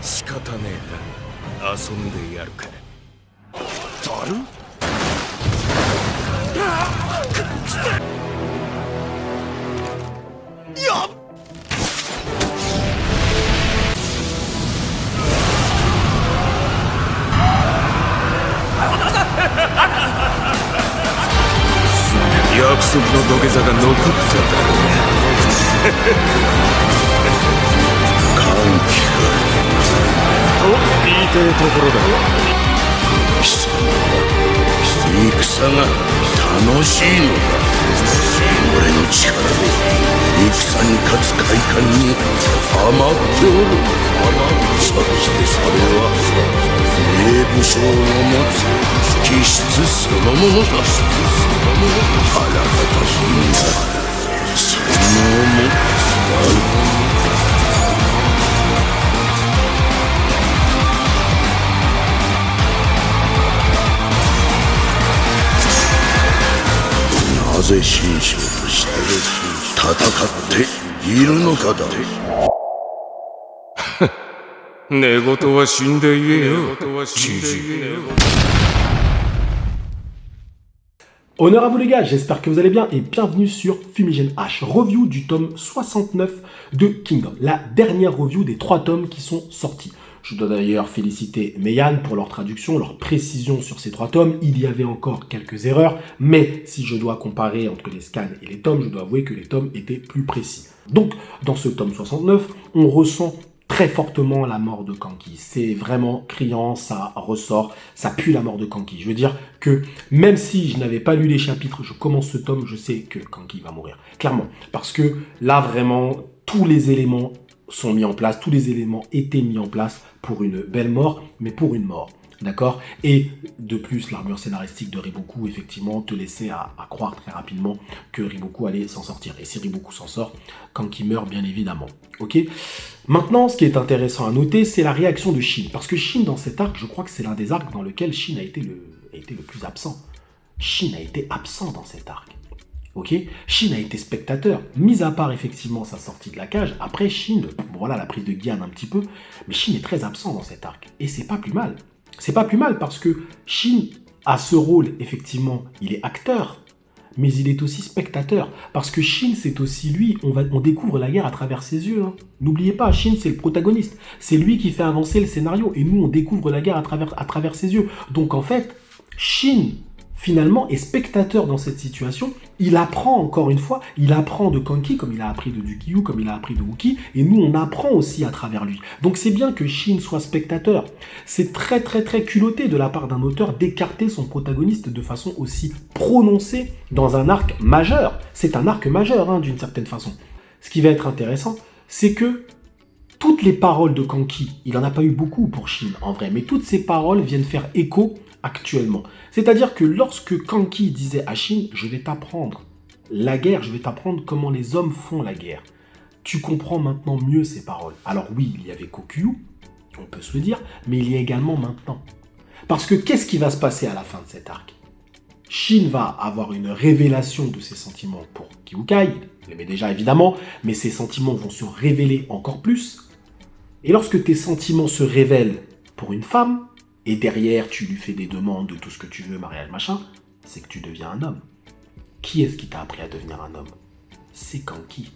仕方ねえな。遊んでやるか。ザル？やっ！約束の土下座が残っただろう。歓喜かと言いてえところだ。貴様は戦が楽しいのか。俺の力で戦に勝つ快感に余っておる。そしてそれは名武将の持つ気質そのものだ。あらかた君が才能を持つ。なぜ神将として戦っているのかだ。寝言は死んで言えよ、じじい。Honneur à vous les gars, j'espère que vous allez bien et bienvenue sur Fumigène H, review du tome 69 de Kingdom, la dernière review des 3 tomes qui sont sortis. Je dois d'ailleurs féliciter Meian pour leur traduction, leur précision sur ces 3 tomes. Il y avait encore quelques erreurs, mais si je dois comparer entre les scans et les tomes, je dois avouer que les tomes étaient plus précis. Donc, dans ce tome 69, on ressent très fortement la mort de Kanki. C'est vraiment criant, ça ressort, ça pue la mort de Kanki. Je veux dire que même si je n'avais pas lu les chapitres, je commence ce tome, je sais que Kanki va mourir. Clairement. Parce que là, vraiment, tous les éléments sont mis en place, tous les éléments étaient mis en place pour une belle mort, mais pour une mort. D'accord? Et de plus, l'armure scénaristique de Riboku, effectivement, te laissait à croire très rapidement que Riboku allait s'en sortir. Et si Riboku s'en sort, Kanki meurt, bien évidemment. Ok? Maintenant, ce qui est intéressant à noter, c'est la réaction de Shin. Parce que Shin, dans cet arc, je crois que c'est l'un des arcs dans lequel Shin a été le plus absent. Shin a été absent dans cet arc. Ok? Shin a été spectateur, mis à part effectivement sa sortie de la cage. Après, Shin, bon, voilà la prise de Gyan un petit peu, mais Shin est très absent dans cet arc. Et c'est pas plus mal. C'est pas plus mal parce que Shin a ce rôle, effectivement, il est acteur, mais il est aussi spectateur. Parce que Shin, c'est aussi lui, on découvre la guerre à travers ses yeux. Hein. N'oubliez pas, Shin, c'est le protagoniste. C'est lui qui fait avancer le scénario. Et nous, on découvre la guerre à travers ses yeux. Donc en fait, Shin, finalement, est spectateur dans cette situation. Il apprend, encore une fois, il apprend de Kanki, comme il a appris de Dukyu, comme il a appris de Wookie, et nous, on apprend aussi à travers lui. Donc c'est bien que Shin soit spectateur. C'est très très très culotté de la part d'un auteur d'écarter son protagoniste de façon aussi prononcée dans un arc majeur. C'est un arc majeur, hein, d'une certaine façon. Ce qui va être intéressant, c'est que toutes les paroles de Kanki, il n'en a pas eu beaucoup pour Shin, en vrai, mais toutes ces paroles viennent faire écho actuellement. C'est-à-dire que lorsque Kanki disait à Shin, je vais t'apprendre la guerre, je vais t'apprendre comment les hommes font la guerre. Tu comprends maintenant mieux ces paroles. Alors oui, il y avait Kokyu, on peut se le dire, mais il y a également maintenant. Parce que qu'est-ce qui va se passer à la fin de cet arc? Shin va avoir une révélation de ses sentiments pour Kyukai, il l'aimait déjà évidemment, mais ses sentiments vont se révéler encore plus. Et lorsque tes sentiments se révèlent pour une femme, et derrière, tu lui fais des demandes de tout ce que tu veux, mariage, machin, c'est que tu deviens un homme. Qui est-ce qui t'a appris à devenir un homme? C'est Kanki.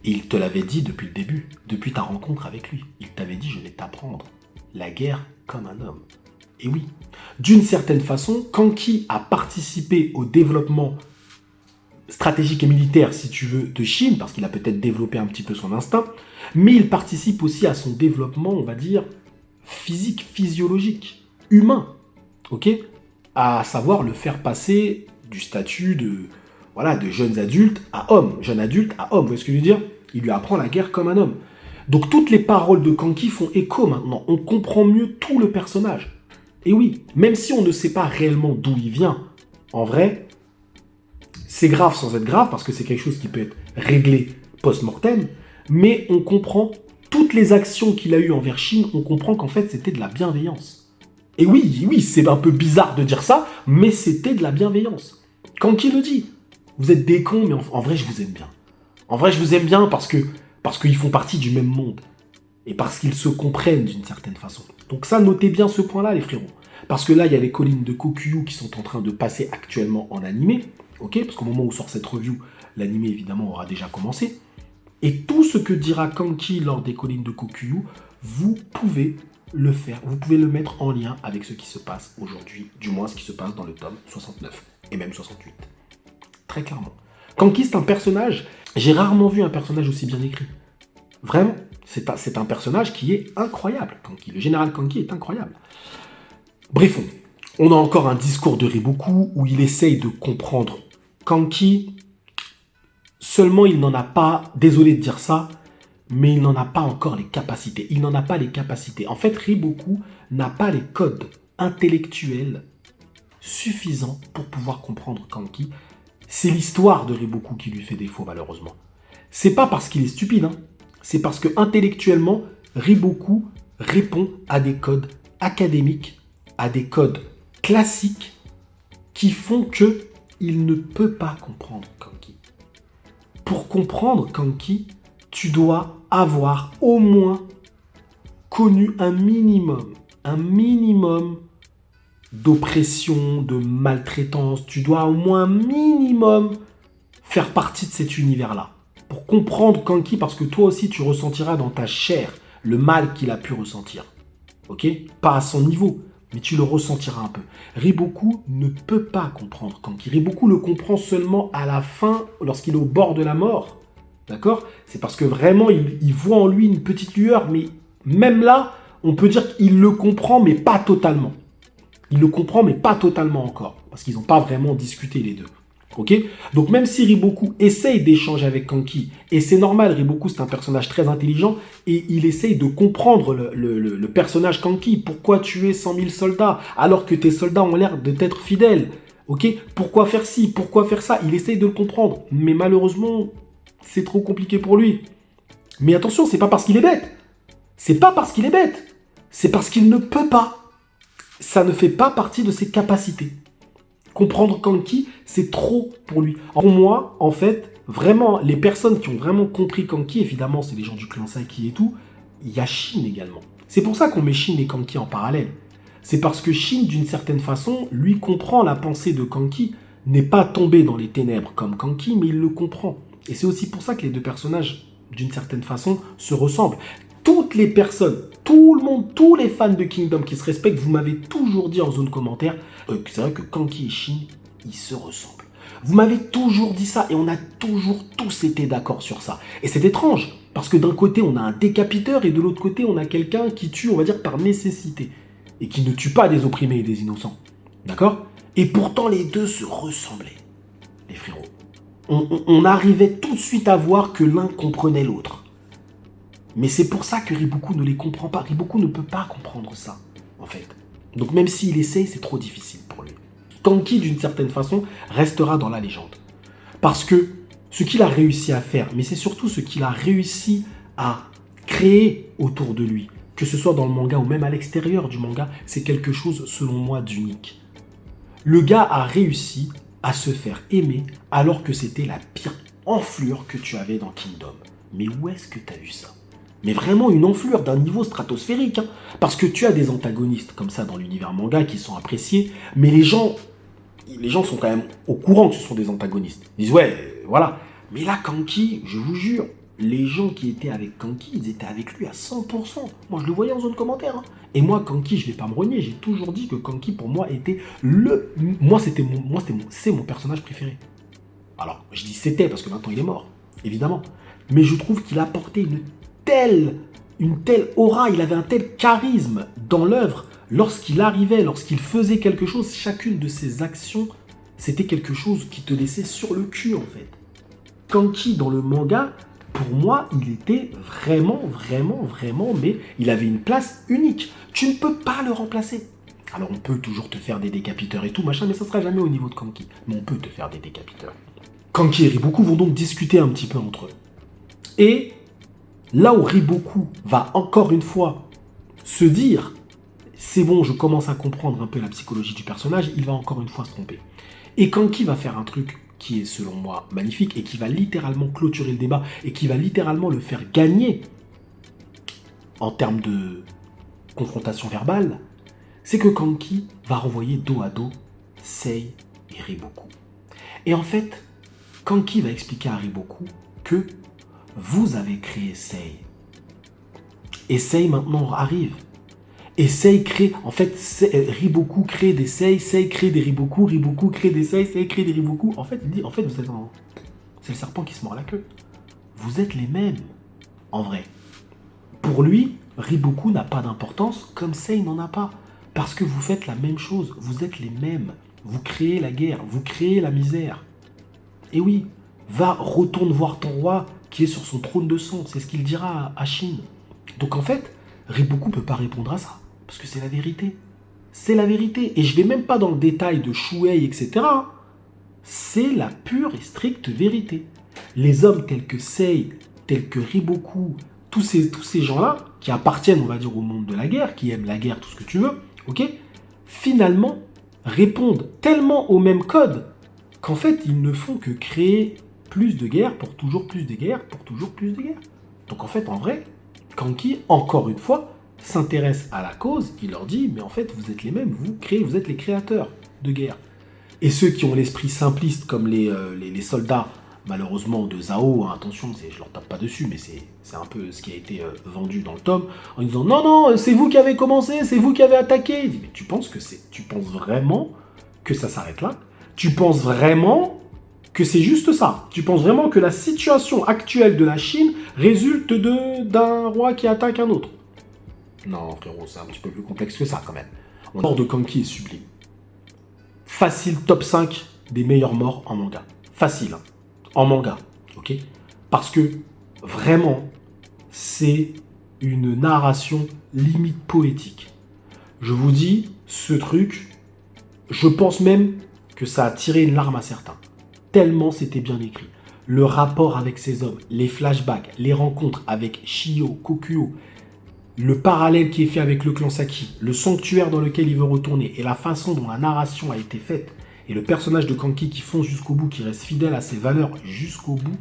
Et il te l'avait dit depuis le début, depuis ta rencontre avec lui. Il t'avait dit, je vais t'apprendre la guerre comme un homme. Et oui, d'une certaine façon, Kanki a participé au développement stratégique et militaire, si tu veux, de Shin, parce qu'il a peut-être développé un petit peu son instinct, mais il participe aussi à son développement, on va dire, physique, physiologique, humain, ok, à savoir le faire passer du statut de jeunes adultes à homme, jeune adulte à homme, vous voyez ce que je veux dire? Il lui apprend la guerre comme un homme. Donc toutes les paroles de Kanki font écho maintenant, on comprend mieux tout le personnage. Et oui, même si on ne sait pas réellement d'où il vient, en vrai, c'est grave sans être grave, parce que c'est quelque chose qui peut être réglé post-mortem, mais on comprend toutes les actions qu'il a eues envers Shin, on comprend qu'en fait, c'était de la bienveillance. Et oui, c'est un peu bizarre de dire ça, mais c'était de la bienveillance. Kanki le dit, vous êtes des cons, mais en vrai, je vous aime bien. En vrai, je vous aime bien parce qu'ils font partie du même monde. Et parce qu'ils se comprennent d'une certaine façon. Donc ça, notez bien ce point-là, les frérots. Parce que là, il y a les collines de Kokuyu qui sont en train de passer actuellement en animé. Ok, parce qu'au moment où sort cette review, l'animé, évidemment, aura déjà commencé. Et tout ce que dira Kanki lors des collines de Kokuyu, vous pouvez le faire. Vous pouvez le mettre en lien avec ce qui se passe aujourd'hui. Du moins, ce qui se passe dans le tome 69. Et même 68. Très clairement. Kanki, c'est un personnage... J'ai rarement vu un personnage aussi bien écrit. Vraiment. C'est un personnage qui est incroyable, Kanki. Le général Kanki est incroyable. Bref, on a encore un discours de Riboku où il essaye de comprendre Kanki. Seulement, il n'en a pas, désolé de dire ça, mais il n'en a pas encore les capacités. Il n'en a pas les capacités. En fait, Riboku n'a pas les codes intellectuels suffisants pour pouvoir comprendre Kanki. C'est l'histoire de Riboku qui lui fait défaut, malheureusement. C'est pas parce qu'il est stupide, hein. C'est parce que intellectuellement, Riboku répond à des codes académiques, à des codes classiques qui font que il ne peut pas comprendre Kanki. Pour comprendre Kanki, tu dois avoir au moins connu un minimum d'oppression, de maltraitance. Tu dois au moins un minimum faire partie de cet univers-là. Pour comprendre Kanki, parce que toi aussi tu ressentiras dans ta chair le mal qu'il a pu ressentir. Ok ? Pas à son niveau, mais tu le ressentiras un peu. Riboku ne peut pas comprendre Kanki. Riboku le comprend seulement à la fin, lorsqu'il est au bord de la mort. D'accord ? C'est parce que vraiment, il voit en lui une petite lueur, mais même là, on peut dire qu'il le comprend, mais pas totalement. Il le comprend, mais pas totalement encore. Parce qu'ils n'ont pas vraiment discuté les deux. Ok ? Donc même si Riboku essaye d'échanger avec Kanki, et c'est normal, Riboku c'est un personnage très intelligent, et il essaye de comprendre le personnage Kanki. Pourquoi tuer 100 000 soldats, alors que tes soldats ont l'air de t'être fidèles ? Ok ? Pourquoi faire ci ? Pourquoi faire ça ? Il essaye de le comprendre, mais malheureusement, c'est trop compliqué pour lui. Mais attention, c'est pas parce qu'il est bête. C'est pas parce qu'il est bête. C'est parce qu'il ne peut pas. Ça ne fait pas partie de ses capacités. Comprendre Kanki, c'est trop pour lui. Pour moi, en fait, vraiment, les personnes qui ont vraiment compris Kanki, évidemment, c'est les gens du clan Saki et tout, il y a Shin également. C'est pour ça qu'on met Shin et Kanki en parallèle. C'est parce que Shin, d'une certaine façon, lui comprend la pensée de Kanki, n'est pas tombé dans les ténèbres comme Kanki, mais il le comprend. Et c'est aussi pour ça que les deux personnages, d'une certaine façon, se ressemblent. Toutes les personnes, tout le monde, tous les fans de Kingdom qui se respectent, vous m'avez toujours dit en zone commentaire que c'est vrai que Kanki et Shin, ils se ressemblent. Vous m'avez toujours dit ça et on a toujours tous été d'accord sur ça. Et c'est étrange, parce que d'un côté, on a un décapiteur et de l'autre côté, on a quelqu'un qui tue, on va dire, par nécessité. Et qui ne tue pas des opprimés et des innocents. D'accord ? Et pourtant, les deux se ressemblaient, les frérots. On arrivait tout de suite à voir que l'un comprenait l'autre. Mais c'est pour ça que Riboku ne les comprend pas. Riboku ne peut pas comprendre ça, en fait. Donc même s'il essaye, c'est trop difficile pour lui. Kanki, d'une certaine façon, restera dans la légende. Parce que ce qu'il a réussi à faire, mais c'est surtout ce qu'il a réussi à créer autour de lui, que ce soit dans le manga ou même à l'extérieur du manga, c'est quelque chose, selon moi, d'unique. Le gars a réussi à se faire aimer alors que c'était la pire enflure que tu avais dans Kingdom. Mais où est-ce que tu as vu ça ? Mais vraiment une enflure d'un niveau stratosphérique. Hein. Parce que tu as des antagonistes comme ça dans l'univers manga qui sont appréciés, mais les gens sont quand même au courant que ce sont des antagonistes. Ils disent ouais, voilà. Mais là, Kanki, je vous jure, les gens qui étaient avec Kanki, ils étaient avec lui à 100%. Moi, je le voyais en zone commentaire. Hein. Et moi, Kanki, je ne l'ai pas me renier. J'ai toujours dit que Kanki, pour moi, était c'est mon personnage préféré. Alors, je dis c'était parce que maintenant, il est mort, évidemment. Mais je trouve qu'il apportait une telle aura, il avait un tel charisme dans l'œuvre. Lorsqu'il arrivait, lorsqu'il faisait quelque chose, chacune de ses actions, c'était quelque chose qui te laissait sur le cul, en fait. Kanki, dans le manga, pour moi, il était vraiment, mais il avait une place unique. Tu ne peux pas le remplacer. Alors, on peut toujours te faire des décapiteurs et tout, machin, mais ça ne sera jamais au niveau de Kanki. Mais on peut te faire des décapiteurs. Kanki et Riboku vont donc discuter un petit peu entre eux. Et là où Riboku va encore une fois se dire « c'est bon, je commence à comprendre un peu la psychologie du personnage », il va encore une fois se tromper. Et Kanki va faire un truc qui est selon moi magnifique et qui va littéralement clôturer le débat et qui va littéralement le faire gagner. en termes de confrontation verbale, c'est que Kanki va renvoyer dos à dos Sei et Riboku. Et en fait, Kanki va expliquer à Riboku que vous avez créé Sei. Et Sei maintenant arrive. Et Sei crée, en fait, Riboku crée des Sei crée des Riboku crée des Sei crée des Riboku. En fait, il dit, vous êtes c'est le serpent qui se mord la queue. Vous êtes les mêmes, en vrai. Pour lui, Riboku n'a pas d'importance, comme Sei n'en a pas. Parce que vous faites la même chose, vous êtes les mêmes. Vous créez la guerre, vous créez la misère. Et oui, retourne voir ton roi qui est sur son trône de sang. C'est ce qu'il dira à Shin. Donc en fait, Riboku ne peut pas répondre à ça. Parce que c'est la vérité. C'est la vérité. Et je ne vais même pas dans le détail de Shuei, etc. C'est la pure et stricte vérité. Les hommes tels que Sei, tels que Riboku, tous ces gens-là, qui appartiennent, on va dire, au monde de la guerre, qui aiment la guerre, tout ce que tu veux, ok, finalement, répondent tellement au même code qu'en fait, ils ne font que créer plus de guerres pour toujours plus de guerres, pour toujours plus de guerres. Donc en fait, en vrai, Kanki, encore une fois, s'intéresse à la cause, il leur dit, mais en fait, vous êtes les mêmes, vous êtes les créateurs de guerre. Et ceux qui ont l'esprit simpliste, comme les soldats, malheureusement, de Zao, hein, attention, je leur tape pas dessus, mais c'est un peu ce qui a été vendu dans le tome, en disant, non, c'est vous qui avez commencé, c'est vous qui avez attaqué. Il dit, mais tu penses vraiment que ça s'arrête là? Tu penses vraiment que c'est juste ça? Tu penses vraiment que la situation actuelle de la Chine résulte d'un roi qui attaque un autre? Non, frérot, c'est un petit peu plus complexe que ça, quand même. Le mort de Kanki est sublime. Facile top 5 des meilleures morts en manga. Facile, hein. En manga, ok? Parce que, vraiment, c'est une narration limite poétique. Je vous dis, ce truc, je pense même que ça a tiré une larme à certains. Tellement c'était bien écrit. Le rapport avec ces hommes, les flashbacks, les rencontres avec Shio, Kokuo, le parallèle qui est fait avec le clan Saki, le sanctuaire dans lequel il veut retourner, et la façon dont la narration a été faite, et le personnage de Kanki qui fonce jusqu'au bout, qui reste fidèle à ses valeurs jusqu'au bout,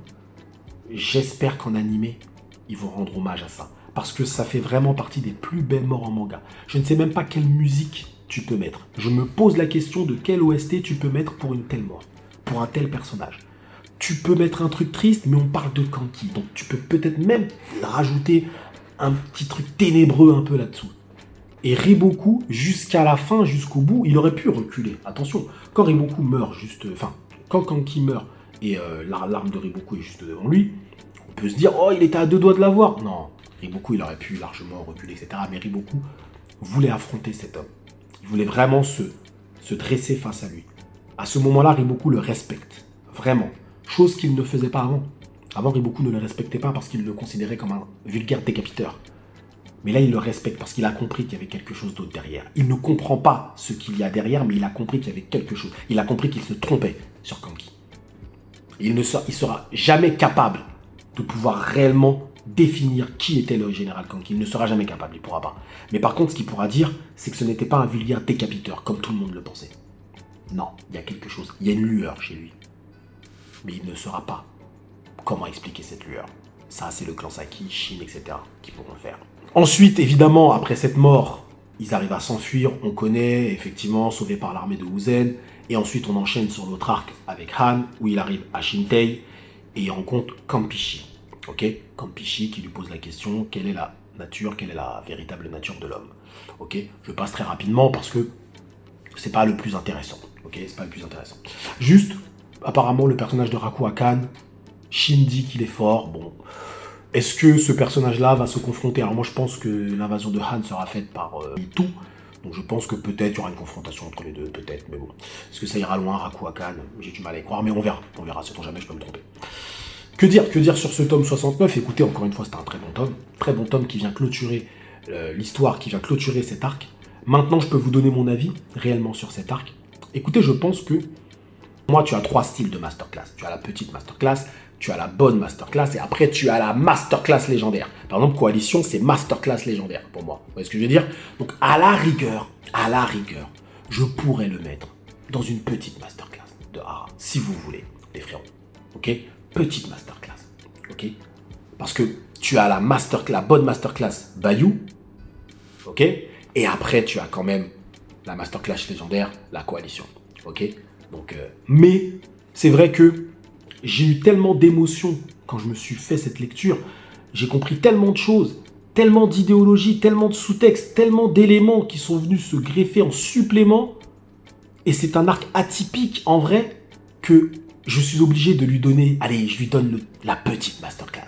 j'espère qu'en animé, ils vont rendre hommage à ça. Parce que ça fait vraiment partie des plus belles morts en manga. Je ne sais même pas quelle musique tu peux mettre. Je me pose la question de quel OST tu peux mettre pour une telle mort, pour un tel personnage. Tu peux mettre un truc triste, mais on parle de Kanki. Donc tu peux peut-être même rajouter un petit truc ténébreux un peu là-dessous. Et Riboku, jusqu'à la fin, jusqu'au bout, il aurait pu reculer. Attention, quand Riboku meurt quand Kanki meurt et l'arme de Riboku est juste devant lui, on peut se dire, oh, il était à 2 doigts de l'avoir. Non, Riboku, il aurait pu largement reculer, etc. Mais Riboku voulait affronter cet homme. Il voulait vraiment se dresser face à lui. À ce moment-là, Riboku le respecte. Vraiment. Chose qu'il ne faisait pas avant. Avant, Riboku ne le respectait pas parce qu'il le considérait comme un vulgaire décapiteur. Mais là, il le respecte parce qu'il a compris qu'il y avait quelque chose d'autre derrière. Il ne comprend pas ce qu'il y a derrière, mais il a compris qu'il y avait quelque chose. Il a compris qu'il se trompait sur Kanki. Il sera jamais capable de pouvoir réellement définir qui était le général Kanki. Il ne sera jamais capable, il ne pourra pas. Mais par contre, ce qu'il pourra dire, c'est que ce n'était pas un vulgaire décapiteur, comme tout le monde le pensait. Non, il y a quelque chose, il y a une lueur chez lui. Mais il ne saura pas comment expliquer cette lueur. Ça, c'est le clan Saki, Shin, etc. qui pourront le faire. Ensuite, évidemment, après cette mort, ils arrivent à s'enfuir. On connaît, effectivement, sauvé par l'armée de Uzen. Et ensuite, on enchaîne sur l'autre arc avec Han, où il arrive à Shintei et il rencontre Kampishi. Ok, Kampishi qui lui pose la question, quelle est la véritable nature de l'homme? Ok, je passe très rapidement parce que c'est pas le plus intéressant. Ok, c'est pas le plus intéressant. Juste, apparemment, le personnage de Raku Akan, Shin dit qu'il est fort. Bon, est-ce que ce personnage-là va se confronter? Alors moi, je pense que l'invasion de Han sera faite par tout. Donc je pense que peut-être il y aura une confrontation entre les deux, peut-être, mais bon. Est-ce que ça ira loin, Raku Akan? J'ai du mal à y croire, mais on verra. On verra, sait-on jamais, je peux me tromper. Que dire sur ce tome 69? Écoutez, encore une fois, c'est un très bon tome. Très bon tome qui vient clôturer l'histoire, qui vient clôturer cet arc. Maintenant, je peux vous donner mon avis réellement sur cet arc. Écoutez, je pense que moi, tu as 3 styles de masterclass. Tu as la petite masterclass, tu as la bonne masterclass, et après, tu as la masterclass légendaire. Par exemple, Coalition, c'est masterclass légendaire pour moi. Vous voyez ce que je veux dire? Donc, à la rigueur, je pourrais le mettre dans une petite masterclass de Hara, si vous voulez, les frérots. Ok? Petite masterclass. Ok? Parce que tu as la bonne masterclass Bayou, ok? Et après, tu as quand même la masterclass légendaire, la coalition, ok? Donc, mais c'est vrai que j'ai eu tellement d'émotions quand je me suis fait cette lecture, j'ai compris tellement de choses, tellement d'idéologie, tellement de sous-textes, tellement d'éléments qui sont venus se greffer en supplément, et c'est un arc atypique en vrai, que je suis obligé de lui donner, allez, je lui donne la petite masterclass.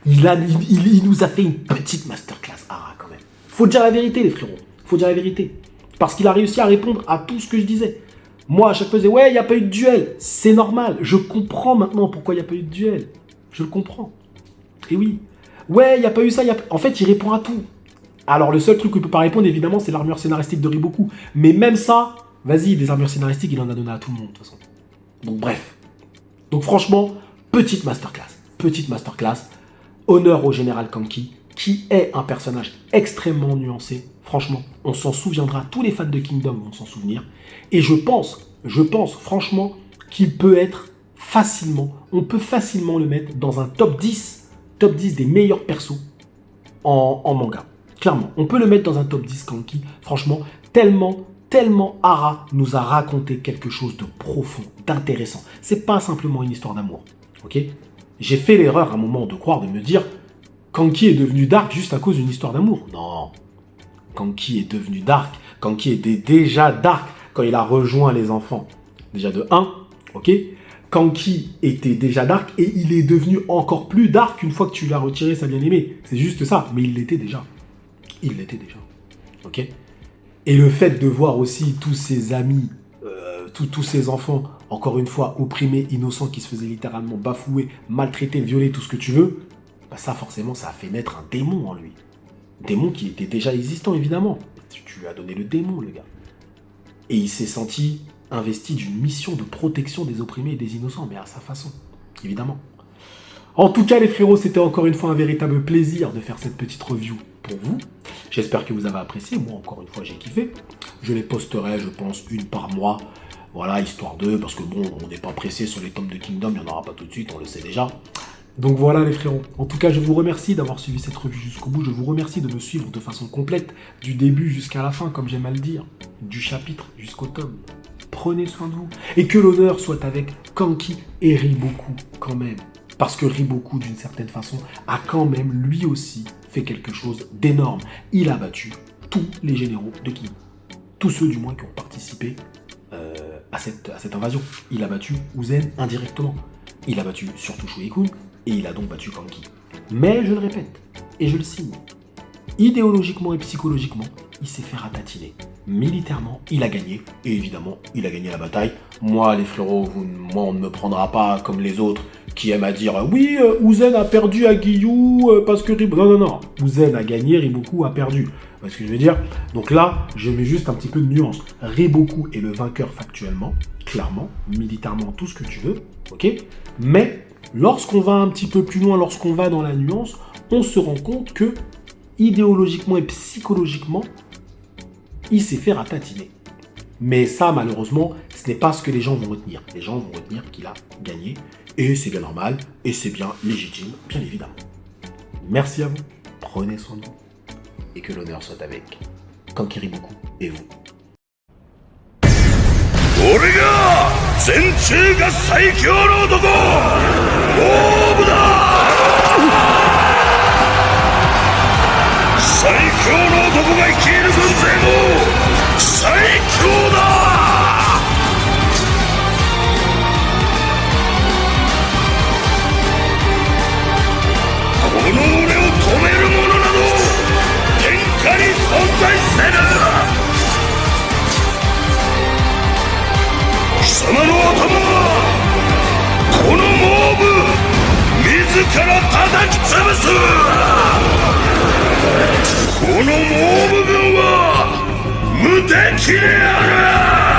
Il nous a fait une petite masterclass, Ara, quand même. Faut dire la vérité, les frérots, faut dire la vérité. Parce qu'il a réussi à répondre à tout ce que je disais. Moi, à chaque fois, je disais, ouais, il n'y a pas eu de duel. C'est normal. Je comprends maintenant pourquoi il n'y a pas eu de duel. Je le comprends. Et oui. Ouais, il n'y a pas eu ça. En fait, il répond à tout. Alors, le seul truc qu'il ne peut pas répondre, évidemment, c'est l'armure scénaristique de Riboku. Mais même ça, vas-y, des armures scénaristiques, il en a donné à tout le monde, de toute façon. Donc, bref. Donc, franchement, petite masterclass. Petite masterclass. Honneur au général Kanki, qui est un personnage extrêmement nuancé. Franchement, on s'en souviendra. Tous les fans de Kingdom vont s'en souvenir. Et je pense, franchement, qu'il peut être on peut facilement le mettre dans un top 10 des meilleurs persos en manga. Clairement, on peut le mettre dans un top 10 Kanki. Franchement, tellement Ara nous a raconté quelque chose de profond, d'intéressant. C'est pas simplement une histoire d'amour, ok? J'ai fait l'erreur à un moment de croire, de me dire Kanki est devenu dark juste à cause d'une histoire d'amour. Non. Kanki est devenu dark. Kanki était déjà dark quand il a rejoint les enfants. Déjà de 1, ok? Kanki était déjà dark et il est devenu encore plus dark une fois que tu lui as retiré sa bien-aimée. C'est juste ça, mais il l'était déjà. Il l'était déjà, ok? Et le fait de voir aussi tous ses amis, tous ses enfants, encore une fois, opprimés, innocents, qui se faisaient littéralement bafouer, maltraiter, violer, tout ce que tu veux, bah ça forcément, ça a fait naître un démon en lui. Démon qui était déjà existant, évidemment. Tu lui as donné le démon, le gars. Et il s'est senti investi d'une mission de protection des opprimés et des innocents, mais à sa façon, évidemment. En tout cas, les frérots, c'était encore une fois un véritable plaisir de faire cette petite review pour vous. J'espère que vous avez apprécié. Moi, encore une fois, j'ai kiffé. Je les posterai, je pense, une par mois. Voilà, histoire de... Parce que bon, on n'est pas pressé sur les tomes de Kingdom, il n'y en aura pas tout de suite, on le sait déjà. Donc voilà les frérots. En tout cas, je vous remercie d'avoir suivi cette revue jusqu'au bout. Je vous remercie de me suivre de façon complète, du début jusqu'à la fin, comme j'aime à le dire, du chapitre jusqu'au tome. Prenez soin de vous. Et que l'honneur soit avec Kanki et Riboku, quand même. Parce que Riboku, d'une certaine façon, a quand même, lui aussi, fait quelque chose d'énorme. Il a battu tous les généraux de Kingdom. Tous ceux, du moins, qui ont participé à cette invasion. Il a battu Uzen indirectement. Il a battu surtout Shueikun, et il a donc battu Kanki. Mais, je le répète, et je le signe, idéologiquement et psychologiquement, il s'est fait ratatiner. Militairement, il a gagné, et évidemment, il a gagné la bataille. Moi, les frérots, on ne me prendra pas comme les autres qui aiment à dire « Oui, Uzen a perdu à Giyu parce que Riboku... » Non. Uzen a gagné, Riboku a perdu. Vous voyez ce que je veux dire? Donc là, je mets juste un petit peu de nuance. Riboku est le vainqueur factuellement, clairement, militairement, tout ce que tu veux, ok? Mais lorsqu'on va un petit peu plus loin, lorsqu'on va dans la nuance, on se rend compte que, idéologiquement et psychologiquement, il s'est fait ratatiner. Mais ça, malheureusement, ce n'est pas ce que les gens vont retenir. Les gens vont retenir qu'il a gagné, et c'est bien normal, et c'est bien légitime, bien évidemment. Merci à vous, prenez soin de vous, et que l'honneur soit avec Kanki Riboku et vous. 俺が全中が最強の男オーブだ最強の男が率いる軍勢も最強だこの俺を止める者など天下に存在せぬ貴様の頭はこのモーブ自ら叩き潰すこのモーブ軍は無敵である